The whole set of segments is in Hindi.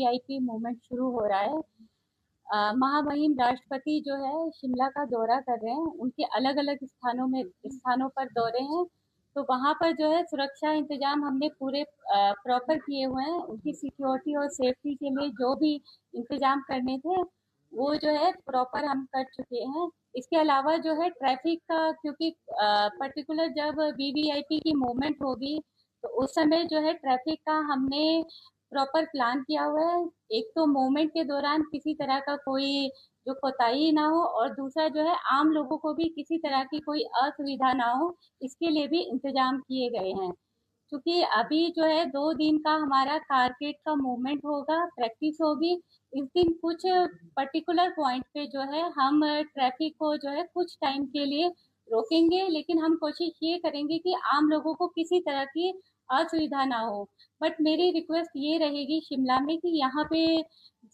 वीवीआईपी मूवमेंट शुरू हो रहा है। महामहिम राष्ट्रपति जो है शिमला का दौरा कर रहे हैं, उनके अलग अलग स्थानों पर दौरे हैं, तो वहां पर जो है सुरक्षा इंतजाम हमने पूरे प्रॉपर किए हुए हैं। उनकी सिक्योरिटी और सेफ्टी के लिए जो भी इंतजाम करने थे वो जो है प्रॉपर हम कर चुके हैं। इसके अलावा जो है ट्रैफिक का, क्योंकि पर्टिकुलर जब वीवीआईपी की मूवमेंट होगी तो उस समय जो है ट्रैफिक का हमने प्रॉपर प्लान किया हुआ है। एक तो मूवमेंट के दौरान किसी तरह का कोई जो कोताही ना हो, और दूसरा जो है आम लोगों को भी किसी तरह की कोई असुविधा ना हो, इसके लिए भी इंतजाम किए गए हैं। क्योंकि अभी जो है 2 दिन का हमारा कारकेड का मूवमेंट होगा, प्रैक्टिस होगी। इस दिन कुछ पर्टिकुलर पॉइंट पे जो है हम ट्रैफिक को जो है कुछ टाइम के लिए रोकेंगे, लेकिन हम कोशिश ये करेंगे कि आम लोगों को किसी तरह की असुविधा ना हो। बट मेरी रिक्वेस्ट ये रहेगी शिमला में कि यहाँ पे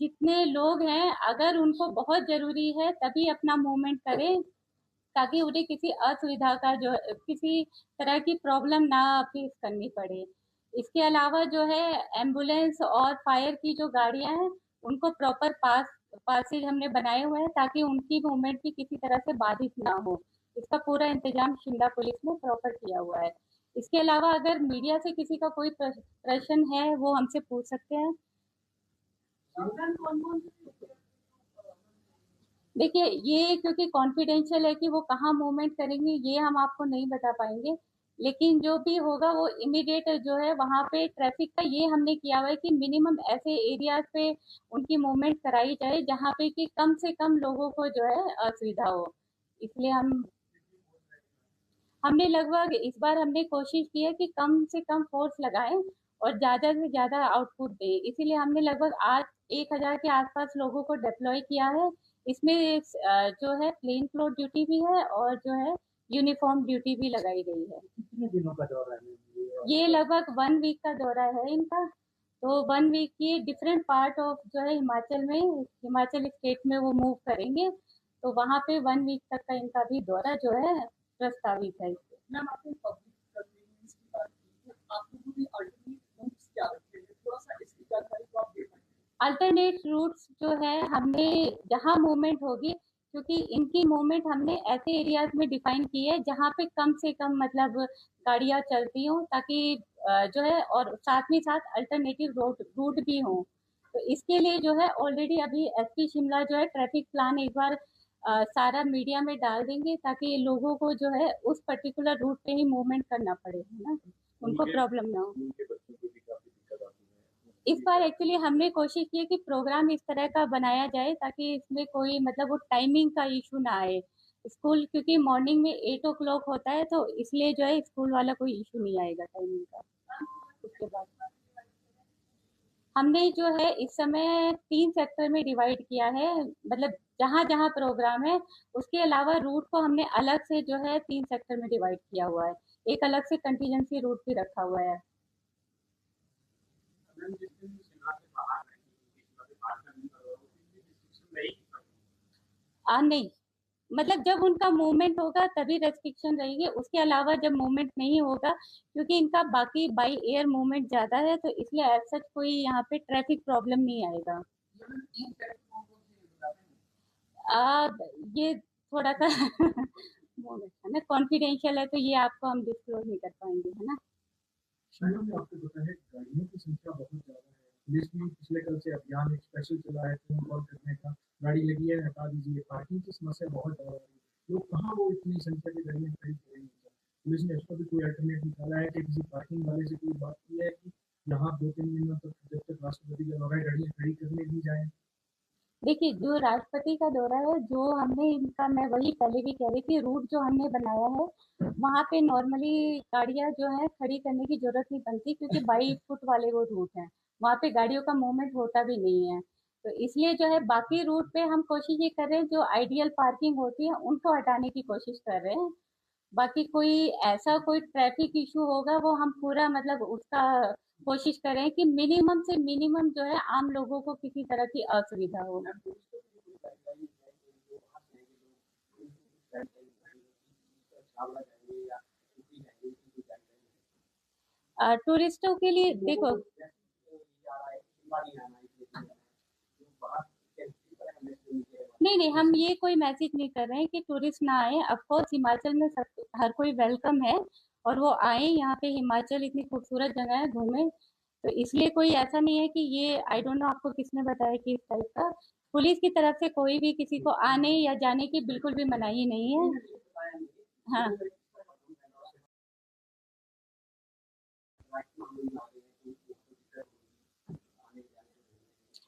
जितने लोग हैं, अगर उनको बहुत जरूरी है तभी अपना मूवमेंट करें, ताकि उन्हें किसी असुविधा का जो किसी तरह की प्रॉब्लम ना फेस करनी पड़े। इसके अलावा जो है एम्बुलेंस और फायर की जो गाड़ियां हैं उनको प्रॉपर पासेज हमने बनाए हुए हैं, ताकि उनकी मूवमेंट भी किसी तरह से बाधित ना हो। इसका पूरा इंतजाम शिमला पुलिस ने प्रॉपर किया हुआ है। इसके अलावा अगर मीडिया से किसी का कोई प्रश्न है वो हमसे पूछ सकते हैं। देखिए, ये क्योंकि कॉन्फिडेंशियल है कि वो कहाँ मूवमेंट करेंगे ये हम आपको नहीं बता पाएंगे, लेकिन जो भी होगा वो इमीडिएट जो है वहां पे ट्रैफिक का ये हमने किया हुआ है कि मिनिमम ऐसे एरियाज पे उनकी मूवमेंट कराई जाए जहाँ पे कि कम से कम लोगों को जो है असुविधा हो। इसलिए हमने लगभग इस बार हमने कोशिश की है कि कम से कम फोर्स लगाएं और ज्यादा से ज्यादा आउटपुट दें। इसीलिए हमने लगभग आज 1,000 के आसपास लोगों को डिप्लॉय किया है। इसमें जो है प्लेन फ्लोर ड्यूटी भी है और जो है यूनिफॉर्म ड्यूटी भी लगाई गई है। कितने दिनों का दौरा है ये लगभग 1 वीक का दौरा है इनका। तो 1 वीक की डिफरेंट पार्ट ऑफ जो है हिमाचल स्टेट में वो मूव करेंगे, तो वहां पे 1 वीक तक का इनका भी दौरा जो है प्रस्तावित है। मैम, आपने पब्लिक कन्वीनियंस की बात की, तो आप लोगों ने अल्टरनेट रूट्स क्या रखे हैं, थोड़ा सा इसकी जानकारी को आप दे पाएंगे? अल्टरनेट रूट्स जो है हमने जहां मूवमेंट होगी, क्योंकि इनकी मूवमेंट हमने ऐसे एरियाज में डिफाइन की है जहां पे कम से कम मतलब गाड़ियां चलती हों, ताकि जो है और साथ में साथ अल्टरनेटिव रूट भी हों। तो इसके लिए जो है ऑलरेडी अभी एसपी शिमला जो है ट्रैफिक प्लान एक बार सारा मीडिया में डाल देंगे, ताकि लोगों को जो है उस पर्टिकुलर रूट पे ही मूवमेंट करना पड़े, है ना, उनको प्रॉब्लम ना हो। उनके बच्चों को भी काफी दिक्कत आती इस बार एक्चुअली हमने कोशिश की है कि प्रोग्राम इस तरह का बनाया जाए ताकि इसमें कोई मतलब वो टाइमिंग का इशू ना आए। स्कूल क्योंकि मॉर्निंग में 8 o'clock होता है, तो इसलिए जो है स्कूल वाला कोई इशू नहीं आएगा टाइमिंग का। उसके बाद हमने जो है इस समय 3 सेक्टर में डिवाइड किया है, मतलब जहां जहां प्रोग्राम है उसके अलावा रूट को हमने अलग से जो है 3 सेक्टर में डिवाइड किया हुआ है। एक अलग से कंटीजेंसी रूट भी रखा हुआ है। है। जिस दिन शिमला से बाहर रहेंगे, शिमला से बाहर का नहीं करो, उस दिन भी रिस्ट्रिक्शन रहेगी। नहीं, मतलब जब उनका मूवमेंट होगा तभी रेस्ट्रिक्शन रहेगी, उसके अलावा जब मूवमेंट नहीं होगा, क्योंकि इनका बाकी बाई एयर मूवमेंट ज्यादा है, तो इसलिए एज सच कोई यहाँ पे ट्रैफिक प्रॉब्लम नहीं आएगा। आ, ये थोड़ा सा मूवमेंट है ना, कॉन्फिडेंशियल है, तो ये आपको हम डिस्क्लोज नहीं कर पाएंगे, है ना। शिमला में आपको पता है गाड़ियों की संख्या बहुत ज्यादा है। पुलिस भी पिछले कल से अभियान एक स्पेशल चला है फोन कॉल करने का, गाड़ी लगी है हटा दीजिए। पार्किंग की समस्या बहुत ज्यादा है, लोग कहाँ वो इतनी संख्या की गाड़ियां खड़ी करेंगे। पुलिस ने इसका भी कोई अल्टरनेट निकाला है कि किसी पार्किंग वाले से कोई बात की है कि यहाँ 2-3 दिनों तक जब तक राष्ट्रपति के दौरा है गाड़ियां खड़ी करने दी जाए? देखिए, जो राष्ट्रपति का दौरा है, जो हमने इनका, मैं वही पहले भी कह रही थी, रूट जो हमने बनाया है वहां पे नॉर्मली गाड़ियां जो है खड़ी करने की जरूरत नहीं बनती, क्योंकि 22 फुट वाले वो रूट हैं, वहां पे गाड़ियों का मूवमेंट होता भी नहीं है। तो इसलिए जो है बाकी रूट पे हम कोशिश ये कर रहे हैं, जो आइडियल पार्किंग होती है उनको हटाने की कोशिश कर रहे हैं। बाकी कोई ऐसा कोई ट्रैफिक इशू होगा वो हम पूरा मतलब उसका कोशिश करें कि मिनिमम से मिनिमम जो है आम लोगों को किसी तरह की असुविधा हो। टूरिस्टों के लिए देखो, नहीं नहीं, हम ये कोई मैसेज नहीं कर रहे हैं कि टूरिस्ट ना आए। ऑफ कोर्स हिमाचल में सब हर कोई वेलकम है, और वो आए यहाँ पे। हिमाचल इतनी खूबसूरत जगह है, घूमे। तो इसलिए कोई ऐसा नहीं है कि ये, आई डोंट नो आपको किसने बताया कि इस टाइप का। पुलिस की तरफ से कोई भी किसी को आने या जाने की बिल्कुल भी मनाही नहीं है। हाँ,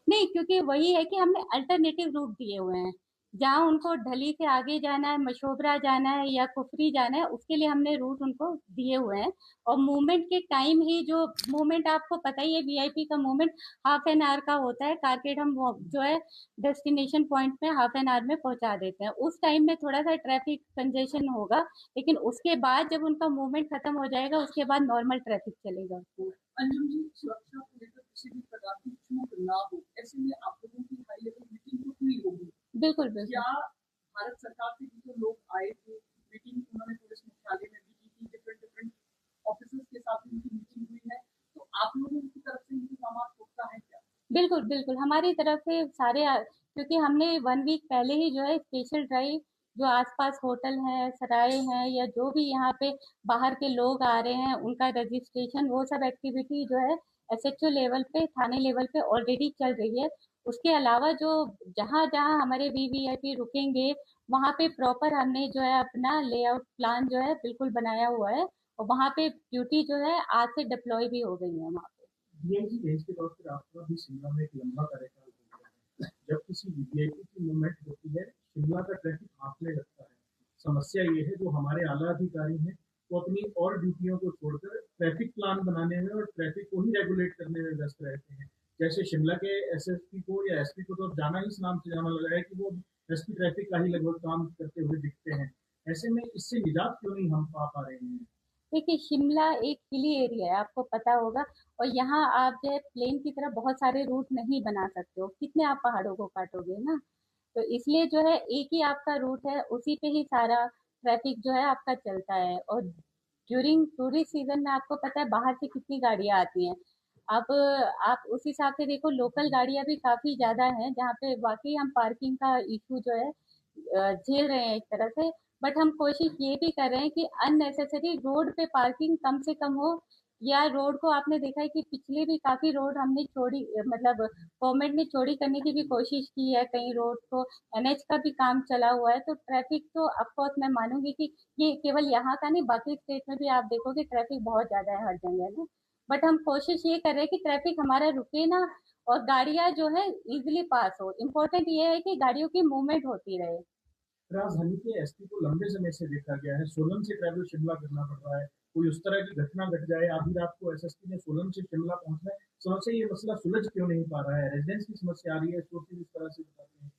नहीं, क्योंकि वही है कि हमने अल्टरनेटिव रूट दिए हुए हैं। जहाँ उनको ढली से आगे जाना है, मशोबरा जाना है या कुफरी जाना है, उसके लिए हमने रूट उनको दिए हुए हैं। और मूवमेंट के टाइम ही, जो मूवमेंट आपको पता ही है, वीआईपी का मूवमेंट हाफ एन आवर का होता है। टारगेट हम जो है डेस्टिनेशन पॉइंट में हाफ एन आवर में पहुंचा देते हैं। उस टाइम में थोड़ा सा ट्रैफिक कंजेशन होगा, लेकिन उसके बाद जब उनका मूवमेंट खत्म हो जाएगा, उसके बाद नॉर्मल ट्रैफिक चलेगा उसमें। अंजुम जी, सुरक्षा को लेकर किसी भी प्रकार की चूक ना हो, ऐसे में आप लोगों की हाई लेवल मीटिंग तो हुई होगी। बिल्कुल बिल्कुल। क्या भारत सरकार से भी जो लोग आए थे, मीटिंग उन्होंने पुलिस मुख्यालय में भी की थी, डिफरेंट डिफरेंट ऑफिसर्स के साथ उनकी मीटिंग हुई है, तो आप लोगों की तरफ से इंतजाम पुख्ता है क्या? बिल्कुल बिल्कुल, हमारी तरफ से सारे क्योंकि हमने 1 वीक पहले ही जो है स्पेशल ड्राइव, जो आसपास होटल हैं, सराय हैं, या जो भी यहाँ पे बाहर के लोग आ रहे हैं, उनका रजिस्ट्रेशन, वो सब एक्टिविटी जो है एसएचओ लेवल पे, थाने लेवल पे ऑलरेडी चल रही है। उसके अलावा जो जहाँ जहाँ हमारे वीवीआईपी रुकेंगे, वहाँ पे प्रॉपर हमने जो है अपना लेआउट प्लान जो है बिल्कुल बनाया हुआ है। और वहाँ पे ड्यूटी जो है आज से डिप्लॉय भी हो गई है वहाँ पे। डीएमजी रेंज के तौर पर आपका भी शिमला में एक लंबा कार्यकाल हो गया है। जब किसी वीवीआईपी की मूवमेंट होती है, शिमला का ट्रैफिक आंकने लगता है। समस्या ये है, जो हमारे आला अधिकारी हैं, वो अपनी और ड्यूटियों को छोड़कर ट्रैफिक प्लान बनाने में और ट्रैफिक को ही रेगुलेट करने में व्यस्त रहते हैं। जैसे शिमला के एसएसपी को या एसपी को तो अब जाना ही इस नाम से जाना लगा है कि वो एसपी ट्रैफिक का ही लगभग काम करते हुए दिखते हैं। ऐसे में इससे निजात क्यों नहीं हम पा रहे हैं? देखिए, शिमला एक हिली एरिया है, आपको पता होगा। और यहाँ आप जो है प्लेन की तरह बहुत सारे रूट नहीं बना सकते हो, कितने आप पहाड़ों को काटोगे ना। तो इसलिए जो है एक ही आपका रूट है, उसी पे ही सारा ट्रैफिक जो है आपका चलता है। और ड्यूरिंग टूरिस्ट सीजन में आपको पता है बाहर से कितनी गाड़ियां आती हैं। अब आप उस हिसाब से देखो, लोकल गाड़ियां भी काफी ज्यादा हैं, जहाँ पे वाकई हम पार्किंग का इशू जो है झेल रहे हैं एक तरह से। बट हम कोशिश ये भी कर रहे हैं कि अननेसेसरी रोड पे पार्किंग कम से कम हो। या रोड को आपने देखा है कि पिछले भी काफी रोड हमने चौड़ी, मतलब गवर्नमेंट ने चौड़ी करने की भी कोशिश की है कई रोड को। एनएच का भी काम चला हुआ है। तो ट्रैफिक तो ऑफकोर्स मैं मानूंगी कि ये केवल यहाँ का नहीं, बाकी स्टेट में भी आप देखोगे ट्रैफिक बहुत ज्यादा है हर जगह ना। बट हम कोशिश ये कर रहे हैं कि ट्रैफिक हमारा रुके ना, और गाड़ियां जो है इजिली पास हो। इम्पोर्टेंट ये है कि गाड़ियों की मूवमेंट होती रहे। राजधानी के एसपी को लंबे समय से देखा गया है, सोलन से ट्रैवल शिमला करना पड़ रहा है। कोई उस तरह की घटना घट जाए, आधी रात को एसएसपी ने सोलन से शिमला पहुंचना है, समस्या, ये मसला सुलझ क्यों नहीं पा रहा है? रेजिडेंट्स की समस्या आ रही है, सोर्सेज इस तरह से बताते हैं।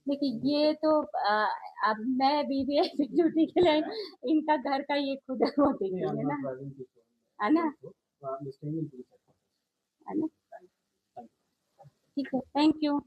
देखिए, ये तो अब मैं बीबीए ड्यूटी के लिए, इनका घर का ये खुद वो देखेंगे ना, है ना, है ना। ठीक है, थैंक यू।